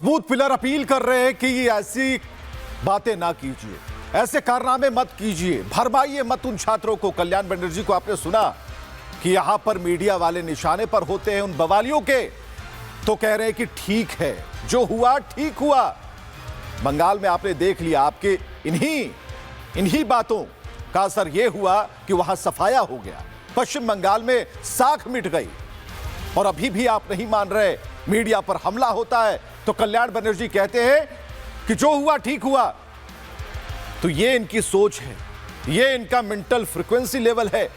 मजबूत pillar appeal कर रहे हैं कि ऐसी बातें ना कीजिए, ऐसे कारनामे मत कीजिए, भरमाइए मत उन छात्रों को। कल्याण बनर्जी को आपने सुना कि यहां पर मीडिया वाले निशाने पर होते हैं उन बवालियों के, तो कह रहे हैं कि ठीक है, जो हुआ ठीक हुआ। बंगाल में आपने देख लिया, आपके इन्हीं बातों का असर यह हुआ कि वहां सफाया हो गया। पश्चिम बंगाल में साख मिट गई और अभी भी आप नहीं मान रहे, मीडिया पर हमला होता है तो कल्याण बनर्जी कहते हैं कि जो हुआ ठीक हुआ। तो ये इनकी सोच है, ये इनका मेंटल फ्रीक्वेंसी लेवल है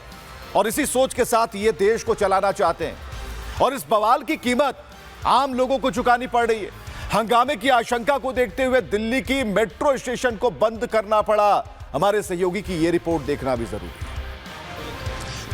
और इसी सोच के साथ ये देश को चलाना चाहते हैं। और इस बवाल की कीमत आम लोगों को चुकानी पड़ रही है। हंगामे की आशंका को देखते हुए दिल्ली की मेट्रो स्टेशन को बंद करना पड़ा। हमारे सहयोगी की यह रिपोर्ट देखना भी जरूरी है।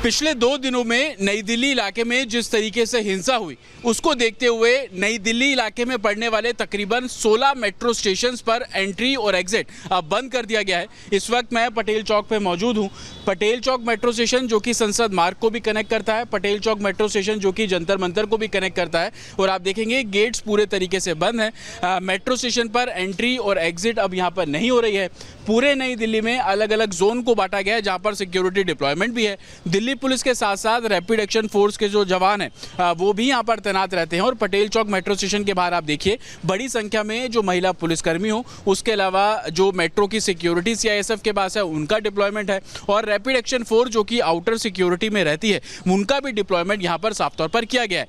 पिछले 2 दिनों में नई दिल्ली इलाके में जिस तरीके से हिंसा हुई, उसको देखते हुए नई दिल्ली इलाके में पड़ने वाले तकरीबन 16 मेट्रो स्टेशंस पर एंट्री और एग्जिट अब बंद कर दिया गया है। इस वक्त मैं पटेल चौक पे मौजूद हूं। पटेल चौक मेट्रो स्टेशन जो कि संसद मार्ग को भी कनेक्ट करता है, पटेल चौक मेट्रो स्टेशन जो कि जंतर मंतर को भी कनेक्ट करता है, और आप देखेंगे गेट्स पूरे तरीके से बंद है। मेट्रो स्टेशन पर एंट्री और एग्जिट अब यहाँ पर नहीं हो रही है। पूरे नई दिल्ली में अलग अलग जोन को बांटा गया है जहाँ पर सिक्योरिटी डिप्लॉयमेंट भी है। दिल्ली पुलिस के साथ साथ रैपिड एक्शन फोर्स के जो जवान हैं वो भी यहाँ पर तैनात रहते हैं। और पटेल चौक मेट्रो स्टेशन के बाहर आप देखिए बड़ी संख्या में जो महिला पुलिसकर्मी हो, उसके अलावा जो मेट्रो की सिक्योरिटी सीआईएसएफ के पास है उनका डिप्लॉयमेंट है, और रैपिड एक्शन फोर्स जो कि आउटर सिक्योरिटी में रहती है उनका भी डिप्लॉयमेंट यहाँ पर साफ तौर पर किया गया है।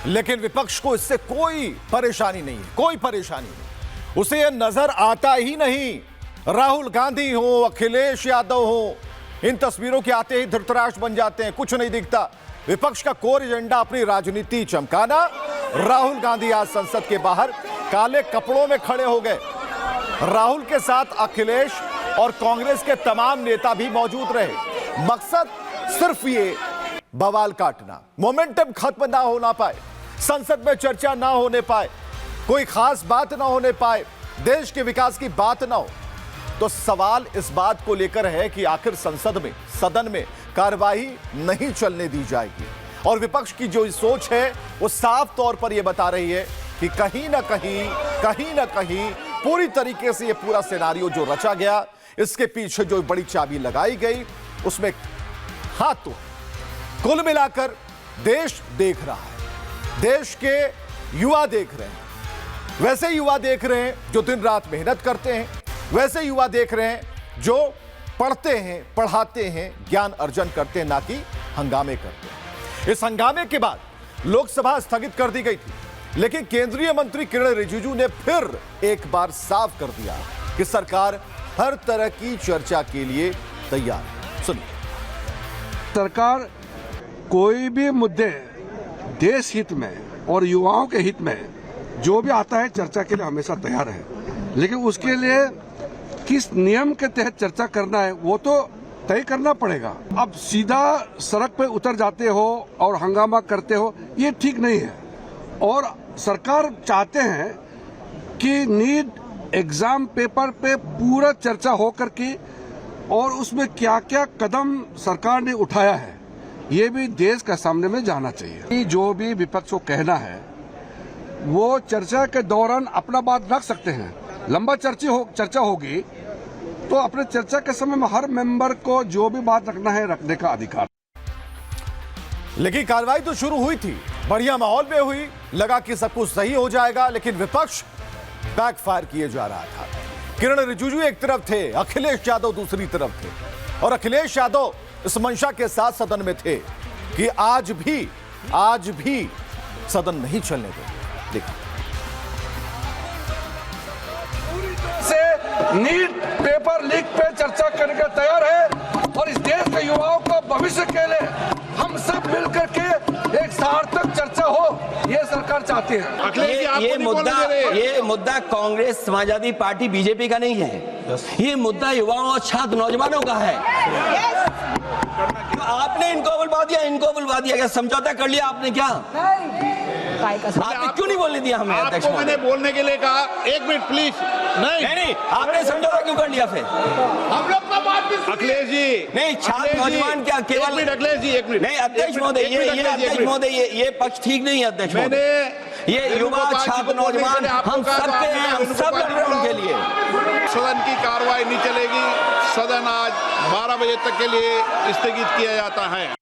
लेकिन विपक्ष को इससे कोई परेशानी नहीं है, कोई परेशानी नहीं। उसे यह नजर आता ही नहीं, राहुल गांधी हो, अखिलेश यादव हो, इन तस्वीरों के आते ही धृतराष्ट्र बन जाते हैं, कुछ नहीं दिखता। विपक्ष का कोर एजेंडा अपनी राजनीति चमकाना। राहुल गांधी आज संसद के बाहर काले कपड़ों में खड़े हो गए। राहुल के साथ अखिलेश और कांग्रेस के तमाम नेता भी मौजूद रहे। मकसद सिर्फ ये बवाल काटना, मोमेंटम खत्म ना होना पाए, संसद में चर्चा ना होने पाए, कोई खास बात ना होने पाए, देश के विकास की बात ना हो। तो सवाल इस बात को लेकर है कि आखिर सदन में कार्रवाई नहीं चलने दी जाएगी। और विपक्ष की जो सोच है वो साफ तौर पर यह बता रही है कि कहीं ना कहीं पूरी तरीके से ये पूरा सिनारियो जो रचा गया, इसके पीछे जो बड़ी चाबी लगाई गई, उसमें हाथ तो कुल मिलाकर देश देख रहा है, देश के युवा देख रहे हैं। वैसे युवा देख रहे हैं जो दिन रात मेहनत करते हैं, वैसे युवा देख रहे हैं जो पढ़ते हैं, पढ़ाते हैं, ज्ञान अर्जन करते हैं, ना कि हंगामे करते हैं। इस हंगामे के बाद लोकसभा स्थगित कर दी गई थी, लेकिन केंद्रीय मंत्री किरण रिजिजू ने फिर एक बार साफ कर दिया कि सरकार हर तरह की चर्चा के लिए तैयार है। सुनिए। सरकार कोई भी मुद्दे देश हित में और युवाओं के हित में जो भी आता है चर्चा के लिए हमेशा तैयार है, लेकिन उसके लिए किस नियम के तहत चर्चा करना है वो तो तय करना पड़ेगा। अब सीधा सड़क पे उतर जाते हो और हंगामा करते हो, ये ठीक नहीं है। और सरकार चाहते हैं कि नीट एग्जाम पेपर पे पूरा चर्चा हो करके और उसमें क्या क्या कदम सरकार ने उठाया है ये भी देश का सामने में जाना चाहिए। जो भी विपक्ष को कहना है वो चर्चा के दौरान अपना बात रख सकते हैं। लंबा चर्चा होगी तो अपने चर्चा के समय में हर मेंबर को जो भी बात रखना है रखने का अधिकार। लेकिन कार्रवाई तो शुरू हुई थी, बढ़िया माहौल में हुई, लगा कि सब कुछ सही हो जाएगा, लेकिन विपक्ष बैकफायर किए जा रहा था। किरण रिजिजू एक तरफ थे, अखिलेश यादव दूसरी तरफ थे, और अखिलेश यादव इस मंशा के साथ सदन में थे कि आज भी सदन नहीं चलने देंगे। देखिए, नीट पेपर लीक पे चर्चा करने के तैयार है और इस देश के युवाओं को भविष्य के लिए हम सब मिलकर के एक सार्थक चर्चा हो, ये सरकार चाहती है। ये मुद्दा कांग्रेस, समाजवादी पार्टी, बीजेपी का नहीं है। ये मुद्दा युवाओं और छात्र नौजवानों का है। आपने इनको बुलवा दिया क्या? समझौता कर लिया आपने क्या? आपने क्यों नहीं बोलने दिया हमें? अध्यक्ष आपको मैंने महोदय, बोलने के लिए कहा, एक मिनट प्लीज। नहीं, आपने समझौता क्यों कर लिया फिर? हम लोग का बात भी अखिलेश जी, नहीं, छात्र नौजवान क्या केवल? एक मिनट अखिलेश जी, एक मिनट। नहीं अध्यक्ष महोदय, ये पक्ष ठीक नहीं है अध्यक्ष मैंने महोदय। ये युवा छात्र नौजवान हम सब के हैं, हम सब लड़ रहे हैं उनके लिए। सदन की कार्रवाई नहीं चलेगी। सदन आज 12 बजे तक के लिए स्थगित किया जाता है।